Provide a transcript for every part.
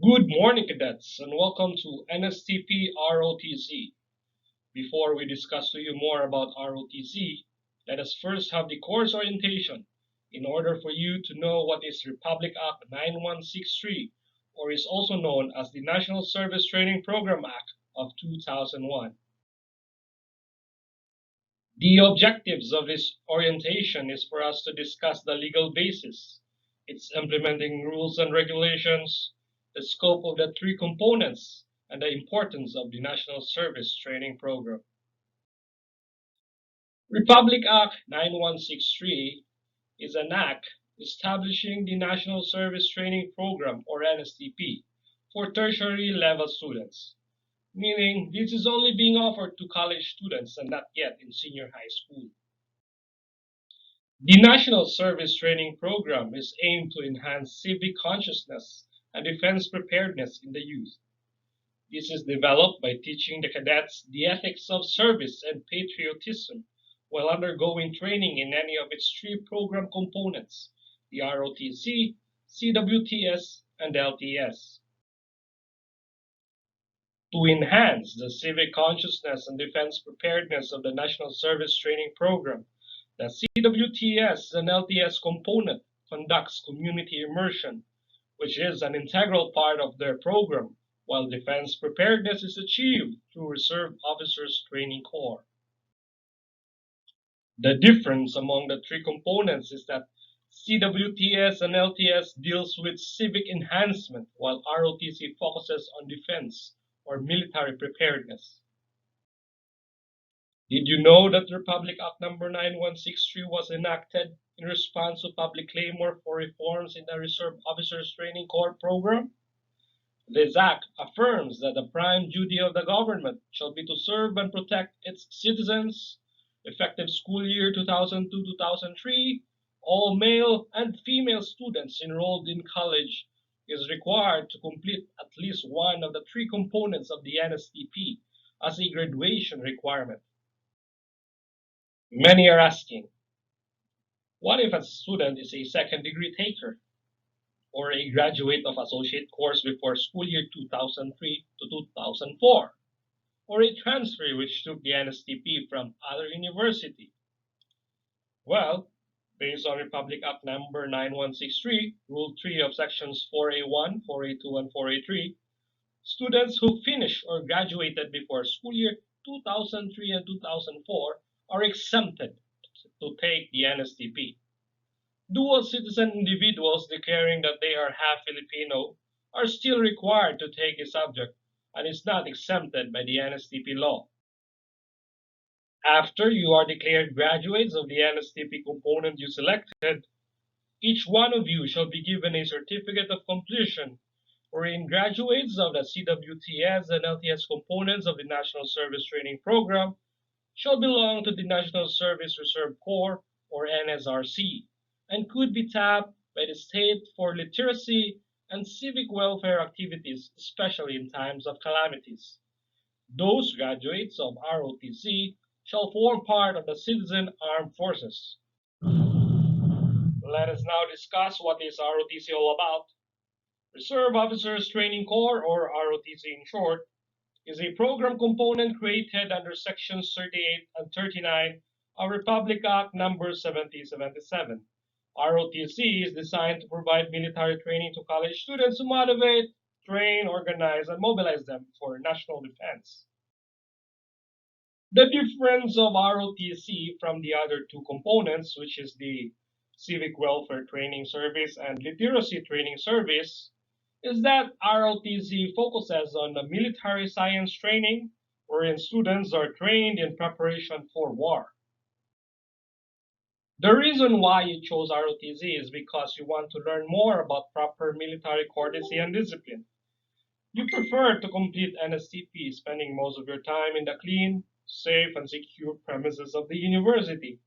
Good morning, cadets, and welcome to NSTP ROTC. Before we discuss to you more about ROTC, let us first have the course orientation in order for you to know what is Republic Act 9163, or is also known as the National Service Training Program Act of 2001. The objectives of this orientation is for us to discuss the legal basis, its implementing rules and regulations, the scope of the three components, and the importance of the National Service Training Program. Republic Act 9163 is an act establishing the National Service Training Program, or NSTP, for tertiary level students, meaning this is only being offered to college students and not yet in senior high school. The National Service Training Program is aimed to enhance civic consciousness and defense preparedness in the youth. This is developed by teaching the cadets the ethics of service and patriotism while undergoing training in any of its three program components, the ROTC, CWTS, and LTS. To enhance the civic consciousness and defense preparedness of the National Service Training Program, the CWTS and LTS component conducts community immersion, which is an integral part of their program, while defense preparedness is achieved through Reserve Officers Training Corps. The difference among the three components is that CWTS and LTS deals with civic enhancement, while ROTC focuses on defense or military preparedness. Did you know that Republic Act number 9163 was enacted in response to public clamor for reforms in the Reserve Officers Training Corps program? This act affirms that the prime duty of the government shall be to serve and protect its citizens. Effective school year 2002-2003, all male and female students enrolled in college is required to complete at least one of the three components of the NSTP as a graduation requirement. Many are asking, what if a student is a second degree taker or a graduate of associate course before school year 2003 to 2004, or a transfer which took the NSTP from other university? Well, based on Republic Act number 9163, Rule 3 of Sections 4A1, 4A2, and 4A3, students who finished or graduated before school year 2003 and 2004 are exempted to take the NSTP. Dual citizen individuals declaring that they are half Filipino are still required to take the subject and is not exempted by the NSTP law. After you are declared graduates of the NSTP component you selected, each one of you shall be given a certificate of completion, wherein graduates of the CWTS and LTS components of the National Service Training Program shall belong to the National Service Reserve Corps, or NSRC, and could be tapped by the state for literacy and civic welfare activities, especially in times of calamities. Those graduates of ROTC shall form part of the Citizen Armed Forces. Let us now discuss what is ROTC all about. Reserve Officers Training Corps, or ROTC in short, is a program component created under Sections 38 and 39 of Republic Act number 7077. ROTC is designed to provide military training to college students to motivate, train, organize, and mobilize them for national defense. The difference of ROTC from the other two components, which is the Civic Welfare Training Service and Literacy Training Service, is that ROTC focuses on the military science training, wherein students are trained in preparation for war. The reason why you chose ROTC is because you want to learn more about proper military courtesy and discipline. You prefer to complete NSTP, spending most of your time in the clean, safe, and secure premises of the university.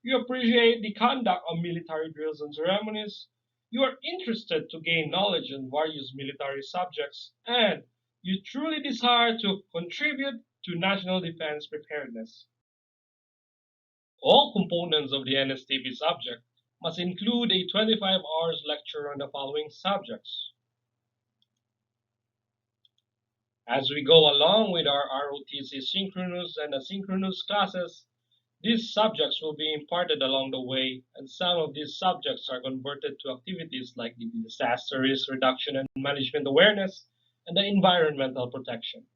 You appreciate the conduct of military drills and ceremonies. You are interested to gain knowledge on various military subjects, and you truly desire to contribute to national defense preparedness. All components of the NSTP subject must include a 25 hours lecture on the following subjects: As we go along with our ROTC synchronous and asynchronous classes, these subjects will be imparted along the way, and some of these subjects are converted to activities like the disaster risk reduction and management awareness and the environmental protection.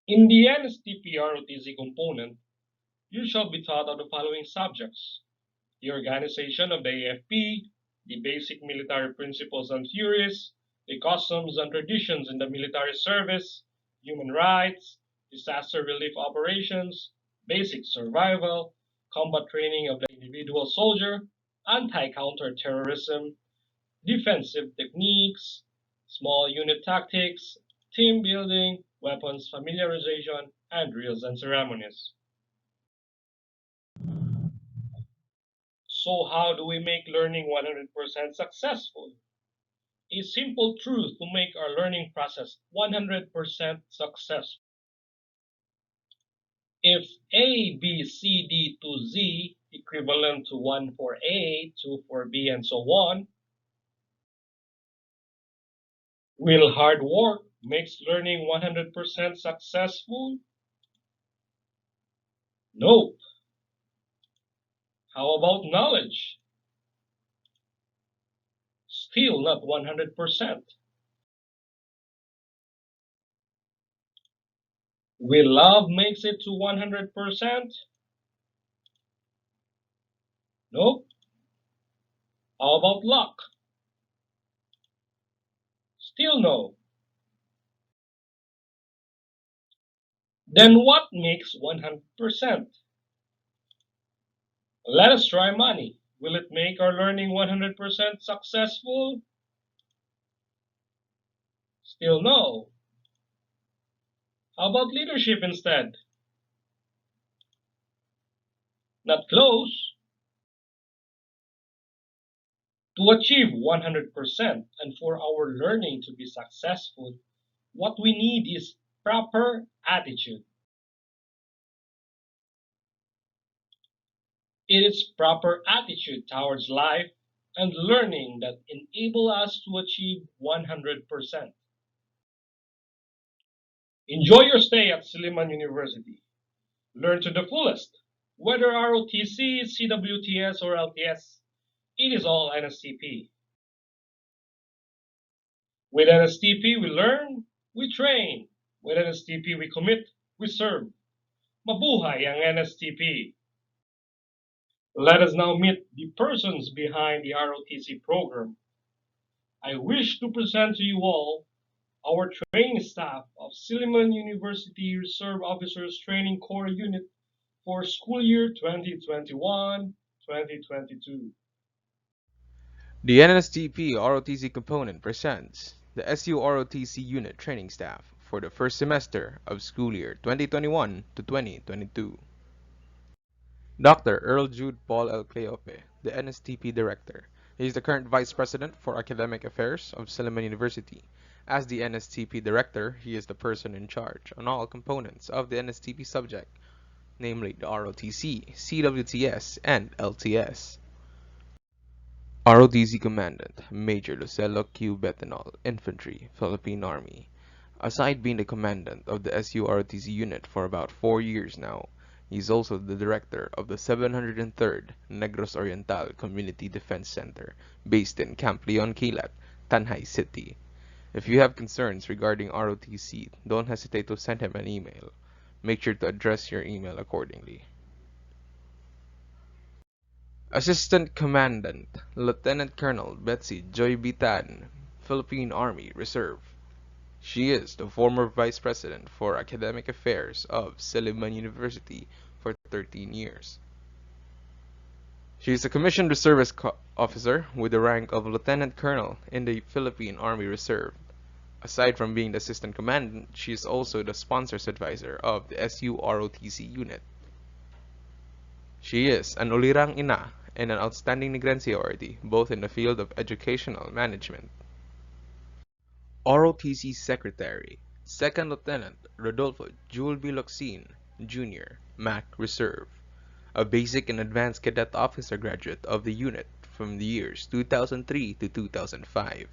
In the NSTP ROTC component, you shall be taught of the following subjects: the organization of the AFP, the basic military principles and theories, the customs and traditions in the military service, human rights, disaster relief operations, basic survival, combat training of the individual soldier, anti-counterterrorism, defensive techniques, small unit tactics, team building, weapons familiarization, and drills and ceremonies. So how do we make learning 100% successful? A simple truth to make our learning process 100% successful. If A, B, C, D to Z equivalent to 1 for A, 2 for B, and so on, will hard work makes learning 100% successful? Nope. How about knowledge? Still not 100%. Will love makes it to 100%? Nope. How about luck? Still no. Then what makes 100%? Let us try money. Will it make our learning 100% successful? Still no. How about leadership instead? Not close. To achieve 100% and for our learning to be successful, what we need is proper attitude. It is proper attitude towards life and learning that enable us to achieve 100%. Enjoy your stay at Silliman University. Learn to the fullest. Whether ROTC, CWTS, or LTS, it is all NSTP. With NSTP, we learn, we train. With NSTP, we commit, we serve. Mabuhay ang NSTP! Let us now meet the persons behind the ROTC program. I wish to present to you all our training staff of Silliman University Reserve Officers Training Corps Unit for school year 2021-2022. The NSTP ROTC component presents the SU ROTC unit training staff for the first semester of school year 2021 to 2022. Dr. Earl Jude Paul L. Cleope, the NSTP Director. He is the current Vice President for Academic Affairs of Silliman University. As the NSTP Director, he is the person in charge on all components of the NSTP subject, namely the ROTC, CWTS, and LTS. ROTC Commandant, Major Lucelo Q. Betanol, Infantry, Philippine Army. Aside being the commandant of the SU ROTC unit for about 4 years now, he is also the director of the 703rd Negros Oriental Community Defense Center, based in Camp Leon Quilat, Tanay City. If you have concerns regarding ROTC, don't hesitate to send him an email. Make sure to address your email accordingly. Assistant Commandant, Lieutenant Colonel Betsy Joy Bitan, Philippine Army Reserve. She is the former Vice President for Academic Affairs of Silliman University for 13 years. She is a commissioned reservist officer with the rank of Lieutenant Colonel in the Philippine Army Reserve. Aside from being the Assistant Commandant, she is also the Sponsors Advisor of the SU ROTC unit. She is an ulirang ina and an outstanding Negrense awardee, both in the field of educational management. ROTC Secretary, Second Lieutenant Rodolfo Jule B. Locsin, Jr., MAC Reserve, a basic and advanced cadet officer graduate of the unit from the years 2003 to 2005.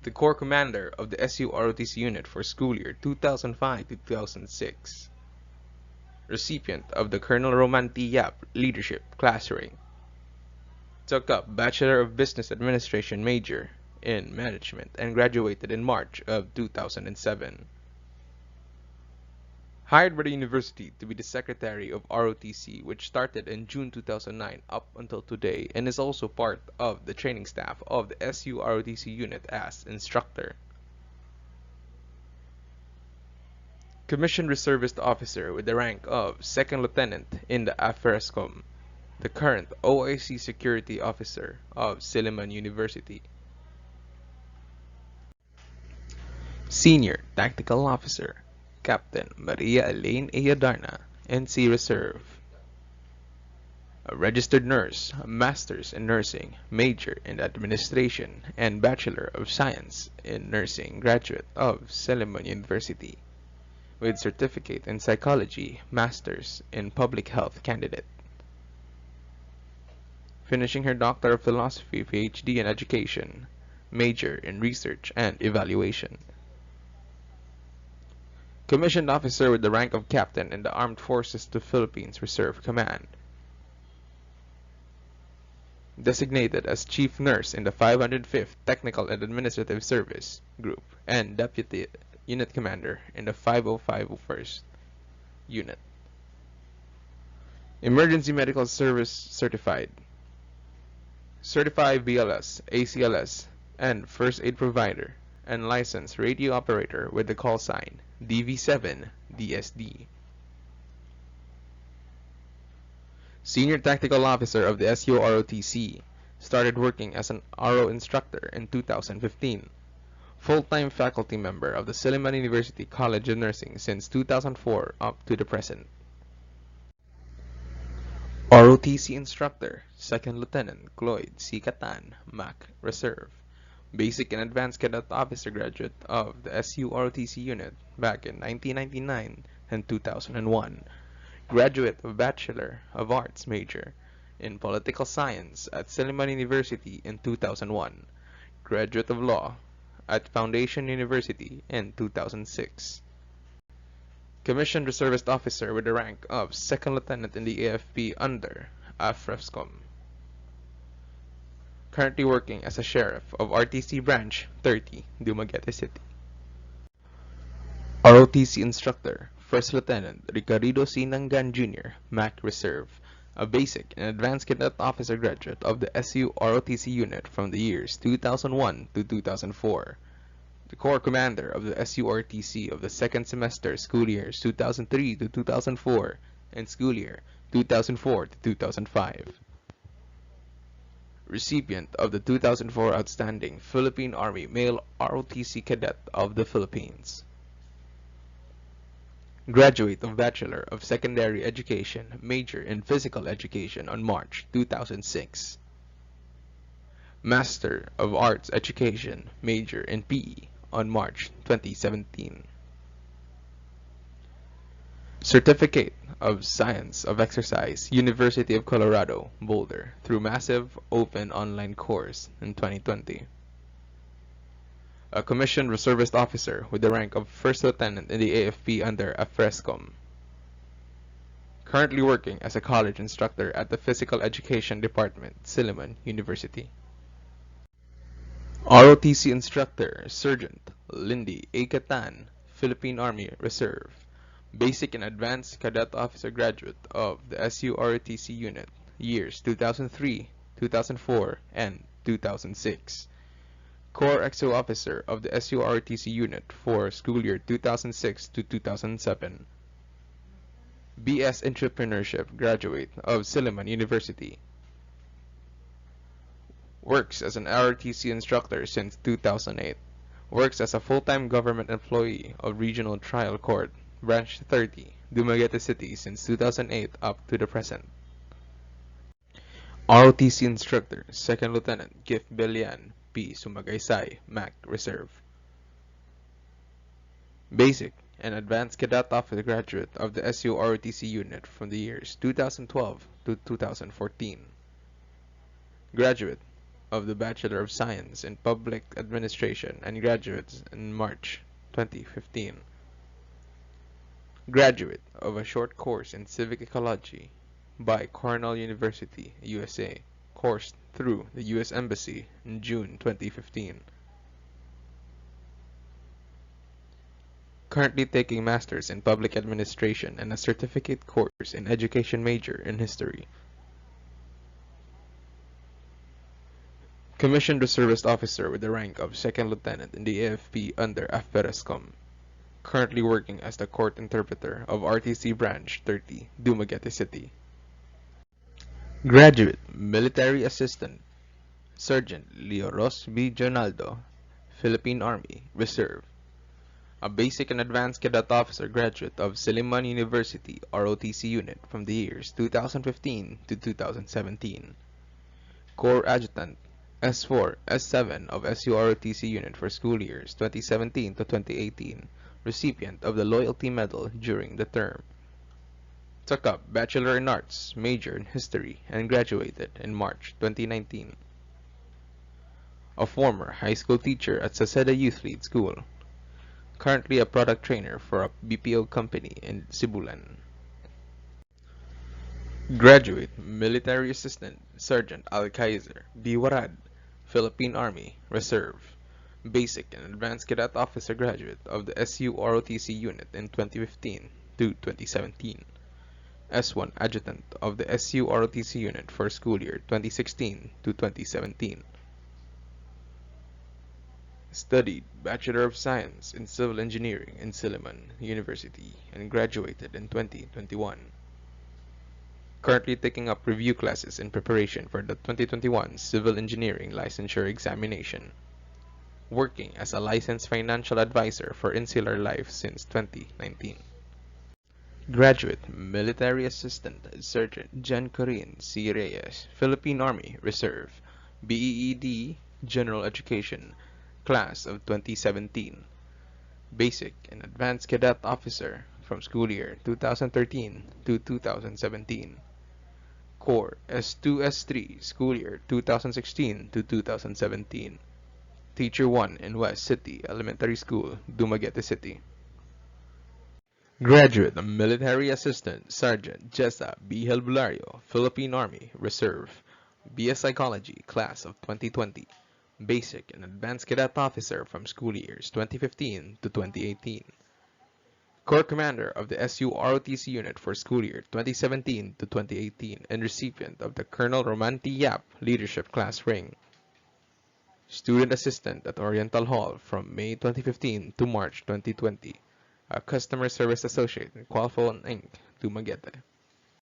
the Corps Commander of the SU ROTC unit for school year 2005 to 2006. Recipient of the Colonel Roman T. Yap Leadership Class Ring. Took up Bachelor of Business Administration major in Management and graduated in March of 2007. Hired by the university to be the secretary of ROTC, which started in June 2009 up until today, and is also part of the training staff of the SU ROTC unit as instructor. Commissioned Reservist Officer with the rank of Second Lieutenant in the AFRESCOM, the current OIC Security Officer of Silliman University. Senior Tactical Officer Captain Maria Elaine Ayadarna, NC Reserve. A registered nurse, a master's in nursing, major in administration, and Bachelor of Science in Nursing graduate of Silliman University, with certificate in psychology, master's in public health candidate. Finishing her Doctor of Philosophy PhD in education, major in research and evaluation. Commissioned Officer with the rank of Captain in the Armed Forces of the Philippines Reserve Command. Designated as Chief Nurse in the 505th Technical and Administrative Service Group and Deputy Unit Commander in the 5051st Unit. Emergency Medical Service Certified. Certified BLS, ACLS, and First Aid Provider, and licensed radio operator with the call sign DV7 DSD. Senior Tactical Officer of the SU ROTC, started working as an RO instructor in 2015. Full-time faculty member of the Silliman University College of Nursing since 2004 up to the present. ROTC Instructor, Second Lieutenant Cloyd C. Catan, MAC, Reserve. Basic and Advanced Cadet Officer graduate of the SU ROTC unit back in 1999 and 2001. Graduate of Bachelor of Arts major in Political Science at Silliman University in 2001. Graduate of Law at Foundation University in 2006. Commissioned Reservist Officer with the rank of Second Lieutenant in the AFP under AFRESCOM. Currently working as a Sheriff of RTC Branch 30, Dumaguete City. ROTC Instructor, First Lieutenant Ricardo C. Nangan Jr., MAC Reserve, a Basic and Advanced Cadet Officer graduate of the SU ROTC unit from the years 2001 to 2004. The Corps Commander of the SU ROTC of the second semester school years 2003 to 2004 and school year 2004 to 2005. Recipient of the 2004 Outstanding Philippine Army Male ROTC Cadet of the Philippines. Graduate of Bachelor of Secondary Education, major in Physical Education on March 2006. Master of Arts Education, major in PE on March 2017. Certificate of Science of Exercise, University of Colorado, Boulder, through massive open online course in 2020. A Commissioned Reservist Officer with the rank of First Lieutenant in the AFP under AFRESCOM. Currently working as a college instructor at the Physical Education Department, Silliman University. ROTC Instructor, Sergeant Lindy A. Catan, Philippine Army Reserve. Basic and Advanced Cadet Officer graduate of the SU ROTC unit, years 2003, 2004, and 2006. Corps XO Officer of the SU ROTC unit for school year 2006 to 2007. BS Entrepreneurship graduate of Silliman University. Works as an ROTC instructor since 2008. Works as a full-time government employee of Regional Trial Court, Branch 30, Dumaguete City since 2008 up to the present. ROTC Instructor, Second Lieutenant Gift Belian, P. Sumagaysay, MAC Reserve. Basic and Advanced Cadet Officer graduate of the SU ROTC unit from the years 2012 to 2014. Graduate of the Bachelor of Science in Public Administration and graduates in March 2015. Graduate of a short course in Civic Ecology by Cornell University, USA, coursed through the U.S. Embassy in June 2015. Currently taking Masters in Public Administration and a certificate course in Education major in History. Commissioned Reservist Officer with the rank of Second Lieutenant in the AFP under AFPERESCOM. Currently working as the Court Interpreter of RTC Branch 30, Dumaguete City. Graduate Military Assistant Sergeant Leo Ros B. Jonaldo, Philippine Army, Reserve. A basic and advanced cadet officer graduate of Silliman University ROTC unit from the years 2015 to 2017. Corps Adjutant S4, S7 of SUROTC unit for school years 2017 to 2018, recipient of the Loyalty Medal during the term. Took up Bachelor in Arts, major in History, and graduated in March 2019. A former high school teacher at Saseda Youth Lead School. Currently a product trainer for a BPO company in Sibulan. Graduate Military Assistant Sergeant Al Kaiser, B. Warad, Philippine Army, Reserve. Basic and Advanced Cadet Officer graduate of the SU-ROTC unit in 2015 to 2017. S1 Adjutant of the SU-ROTC unit for school year 2016 to 2017. Studied Bachelor of Science in Civil Engineering in Silliman University and graduated in 2021. Currently taking up review classes in preparation for the 2021 Civil Engineering Licensure Examination. Working as a licensed financial advisor for Insular Life since 2019. Graduate Military Assistant Sergeant Jan Corinne C. Reyes, Philippine Army, Reserve, BEED, General Education, Class of 2017. Basic and Advanced Cadet Officer from school year 2013 to 2017. Corps S2, S3, school year 2016 to 2017. Teacher 1 in West City Elementary School, Dumaguete City. Graduate Military Assistant Sergeant Jessa B. Helbulario, Philippine Army, Reserve, BS Psychology, Class of 2020. Basic and Advanced Cadet Officer from school years 2015 to 2018. Corps Commander of the SU-ROTC unit for school year 2017 to 2018 and recipient of the Colonel Roman T. Yap Leadership Class Ring. Student Assistant at Oriental Hall from May 2015 to March 2020. A Customer Service Associate in Qualphone Inc., Dumaguete.